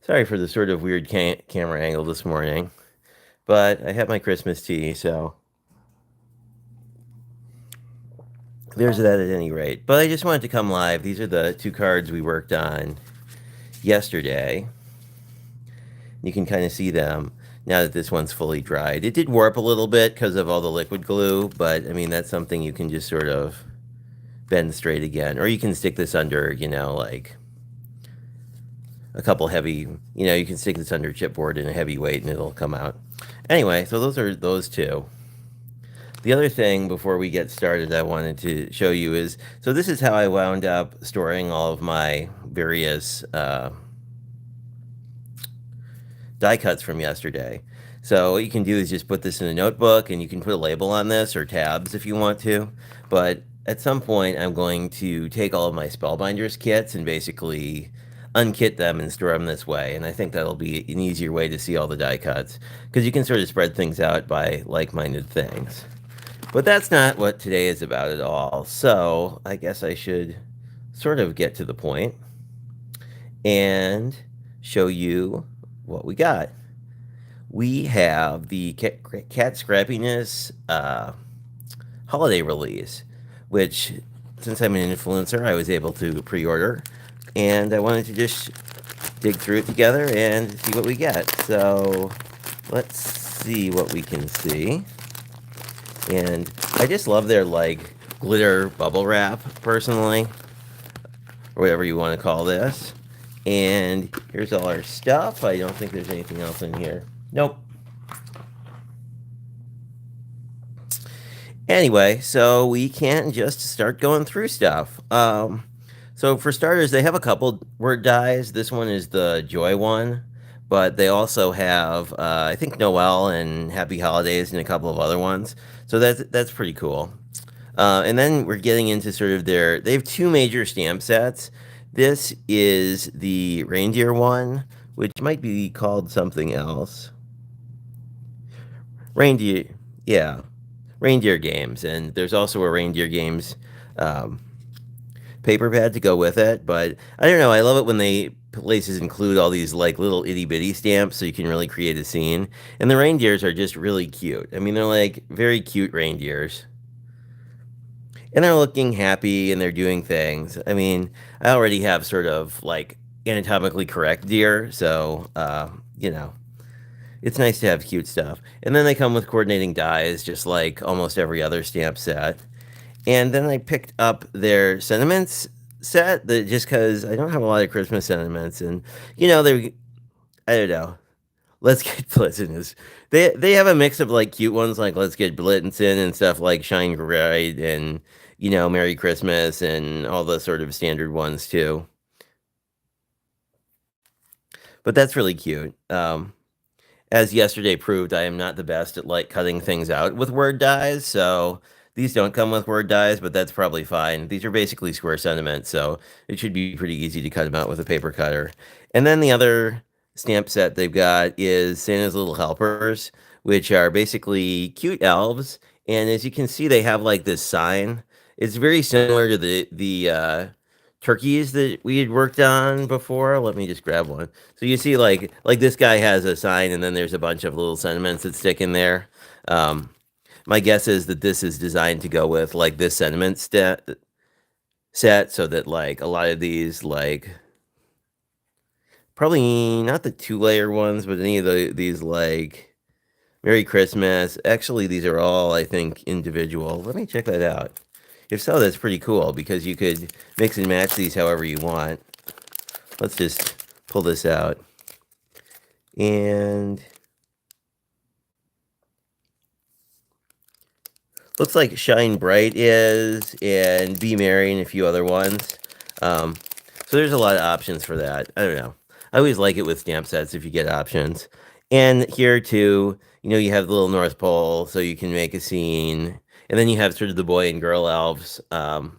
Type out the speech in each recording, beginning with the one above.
Sorry for the sort of weird camera angle this morning, but I had my Christmas tea, so there's that at any rate. But I just wanted to come live. These are the two cards we worked on yesterday. You can kind of see them now that this one's fully dried. It did warp a little bit because of all the liquid glue, but I mean, that's something you can just sort of bend straight again. Or you can stick this under, like a couple heavy, you can stick this under chipboard in a heavy weight and it'll come out. Anyway, so those are those two. The other thing before we get started I wanted to show you is, so this is how I wound up storing all of my various die cuts from yesterday. So what you can do is just put this in a notebook and you can put a label on this or tabs if you want to. But at some point I'm going to take all of my Spellbinders kits and basically unkit them and store them this way. And I think that'll be an easier way to see all the die cuts because you can sort of spread things out by like-minded things. But that's not what today is about at all. So I guess I should sort of get to the point and show you what we got. We have the Cat Scrappiness holiday release, which, since I'm an influencer, I was able to pre-order. And I wanted to just dig through it together and see what we get. So let's see what we can see. And I just love their glitter bubble wrap, personally, or whatever you want to call this. And here's all our stuff. I don't think there's anything else in here. Nope. Anyway, so we can just start going through stuff. So for starters, they have a couple word dies. This one is the Joy one, but they also have, I think, Noel and Happy Holidays and a couple of other ones. So that's pretty cool. And then we're getting into sort of they have two major stamp sets. This is the reindeer one, which might be called something else. Reindeer, yeah, reindeer games. And there's also a reindeer games paper pad to go with it. But I don't know, I love it when places include all these little itty bitty stamps so you can really create a scene. And the reindeers are just really cute. I mean, they're very cute reindeers. And they're looking happy and they're doing things. I mean, I already have sort of anatomically correct deer, so it's nice to have cute stuff. And then they come with coordinating dies, just like almost every other stamp set. And then I picked up their sentiments set, just because I don't have a lot of Christmas sentiments, and I don't know. Let's Get Blitzen they have a mix of cute ones like Let's Get Blitzen and stuff like Shine Bright and Merry Christmas and all the sort of standard ones too. But that's really cute. As yesterday proved, I am not the best at cutting things out with word dies, so these don't come with word dies, but that's probably fine. These are basically square sentiments, so it should be pretty easy to cut them out with a paper cutter. And then the other stamp set they've got is Santa's Little Helpers, which are basically cute elves. And as you can see, they have this sign. It's very similar to the turkeys that we had worked on before. Let me just grab one. So you see, like this guy has a sign, and then there's a bunch of little sentiments that stick in there. My guess is that this is designed to go with this sentiment set, so that a lot of these probably not the 2-layer ones, but any of these Merry Christmas. Actually, these are all, I think, individual. Let me check that out. If so, that's pretty cool because you could mix and match these however you want. Let's just pull this out. And looks like Shine Bright is, and Be Merry, and a few other ones. So there's a lot of options for that. I don't know. I always like it with stamp sets if you get options. And here too, you have the little North Pole, so you can make a scene. And then you have sort of the boy and girl elves that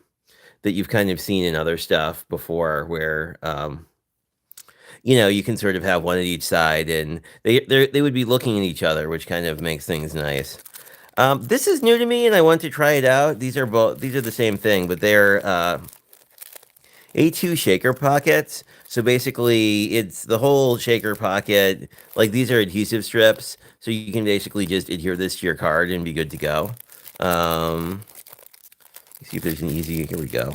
you've kind of seen in other stuff before, where you can sort of have one at each side, and they would be looking at each other, which kind of makes things nice. This is new to me, and I want to try it out. These are the same thing, but they're A2 shaker pockets. So basically, it's the whole shaker pocket. Like these are adhesive strips, so you can basically just adhere this to your card and be good to go. Let's see if there's an easy. Here we go.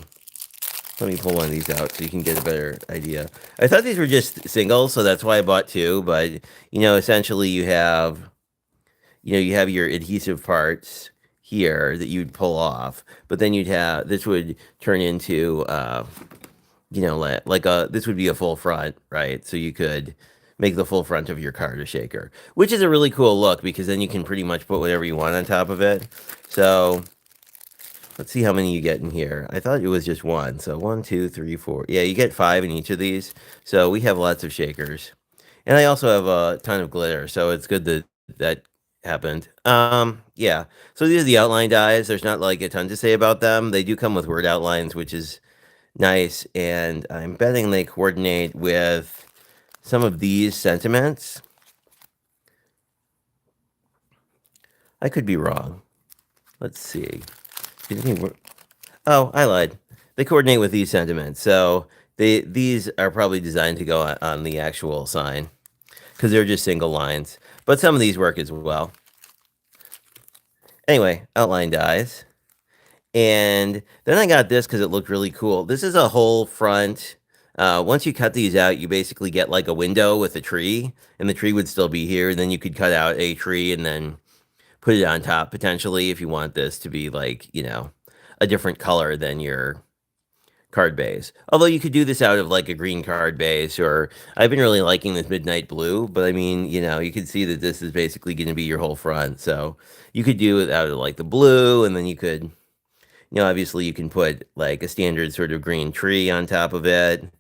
Let me pull one of these out so you can get a better idea. I thought these were just singles, so that's why I bought two. But essentially, you have your adhesive parts here that you'd pull off, but then you'd have this would turn into like a this would be a full front, right? So you could make the full front of your card a shaker, which is a really cool look because then you can pretty much put whatever you want on top of it. So let's see how many you get in here. I thought it was just one. So 1, 2, 3, 4. Yeah, you get 5 in each of these. So we have lots of shakers. And I also have a ton of glitter, so it's good that that happened. Yeah. So these are the outline dies. There's not like a ton to say about them. They do come with word outlines, which is nice, and I'm betting they coordinate with some of these sentiments. I could be wrong. Let's see. Oh, I lied. They coordinate with these sentiments, so these are probably designed to go on the actual sign because they're just single lines. But some of these work as well. Anyway, outline dies. And then I got this because it looked really cool. This is a whole front. Once you cut these out, you basically get like a window with a tree, and the tree would still be here. And then you could cut out a tree and then put it on top potentially if you want this to be like, a different color than your card base. Although you could do this out of like a green card base, or I've been really liking this midnight blue, but I mean, you could see that this is basically going to be your whole front. So you could do it out of like the blue, and then you could, obviously you can put like a standard sort of green tree on top of it.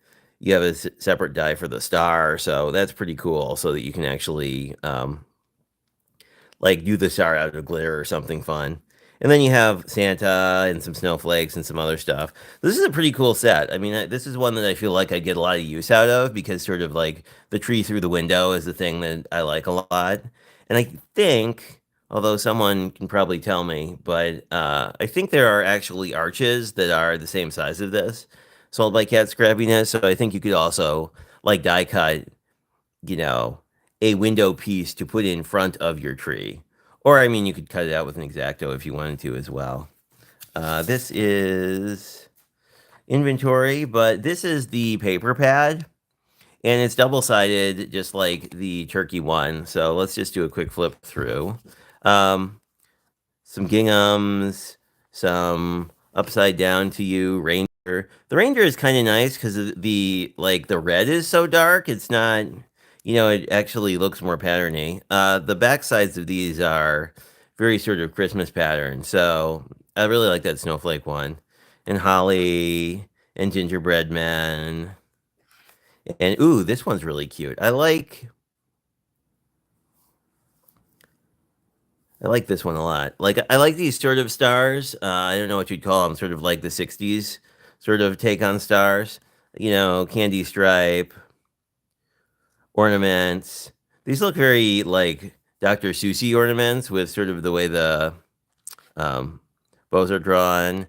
You have a separate die for the star, so that's pretty cool. So that you can actually like do the star out of glitter or something fun. And then you have Santa and some snowflakes and some other stuff. This is a pretty cool set. I mean, this is one that I feel like I get a lot of use out of because sort of like the tree through the window is the thing that I like a lot. And I think, although someone can probably tell me, but I think there are actually arches that are the same size as this, sold by Cat Scrappiness. So I think you could also like die cut, you know, a window piece to put in front of your tree. Or, I mean, you could cut it out with an X-Acto if you wanted to as well. This is inventory, but this is the paper pad, and it's double-sided, just like the turkey one. So let's just do a quick flip through. Some ginghams, some upside down to you reindeer. The reindeer is kind of nice because the red is so dark. It's not, it actually looks more patterny. The back sides of these are very sort of Christmas pattern. So I really like that snowflake one, and holly and gingerbread man. And ooh, this one's really cute. I like this one a lot. Like I like these sort of stars. I don't know what you'd call them, sort of like the '60s sort of take on stars. Candy stripe ornaments. These look very like Dr. Seussy ornaments with sort of the way the um, bows are drawn,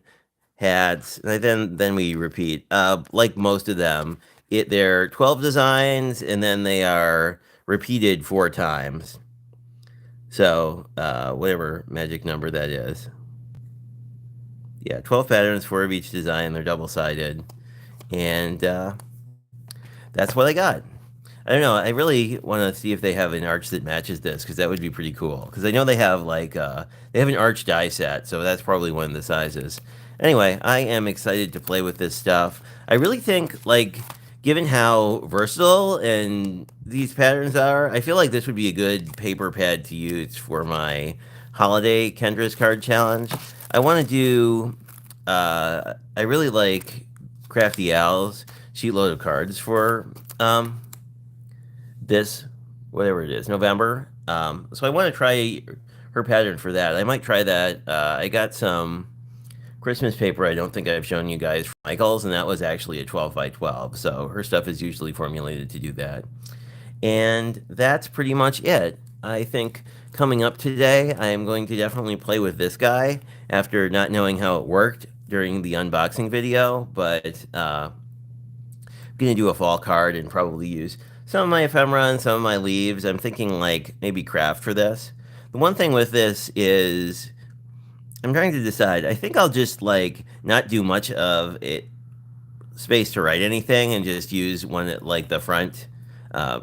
hats. And then we repeat. Like most of them, they're 12 designs, and then they are repeated 4 times. So, whatever magic number that is. Yeah, 12 patterns, 4 of each design. They're double-sided. And that's what I got. I don't know. I really want to see if they have an arch that matches this, because that would be pretty cool. Because I know they have, they have an arch die set, so that's probably one of the sizes. Anyway, I am excited to play with this stuff. I really think, given how versatile and these patterns are, I feel like this would be a good paper pad to use for my holiday Kendra's card challenge. I want to do, I really like Crafty Al's sheetload of cards for this, whatever it is, November. So I want to try her pattern for that. I might try that. I got some Christmas paper I don't think I've shown you guys from Michaels, and that was actually a 12 by 12. So her stuff is usually formulated to do that. And that's pretty much it. I think coming up today, I am going to definitely play with this guy after not knowing how it worked during the unboxing video. But going to do a fall card and probably use some of my ephemera and some of my leaves. I'm thinking like maybe craft for this. The one thing with this is I'm trying to decide. I think I'll just like not do much of it space to write anything and just use one like the front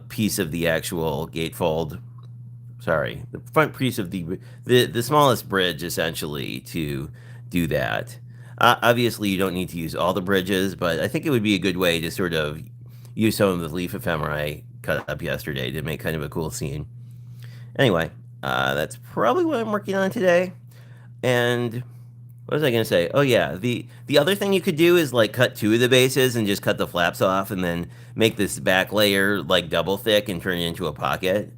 piece of the actual gatefold. Sorry, the front piece of the smallest bridge essentially to do that. Obviously, you don't need to use all the bridges, but I think it would be a good way to sort of use some of the leaf ephemera I cut up yesterday to make kind of a cool scene. Anyway, that's probably what I'm working on today. And what was I going to say? Oh yeah, the other thing you could do is like cut two of the bases and just cut the flaps off, and then make this back layer like double thick and turn it into a pocket.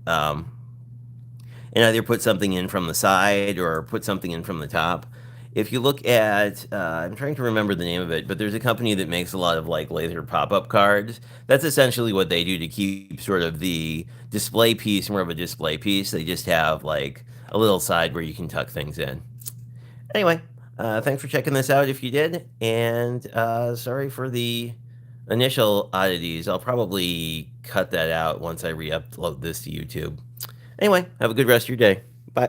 And either put something in from the side or put something in from the top. If you look at, I'm trying to remember the name of it, but there's a company that makes a lot of like laser pop-up cards. That's essentially what they do to keep sort of the display piece more of a display piece. They just have like a little side where you can tuck things in. Anyway, thanks for checking this out if you did, and sorry for the initial oddities. I'll probably cut that out once I re-upload this to YouTube. Anyway, have a good rest of your day. Bye.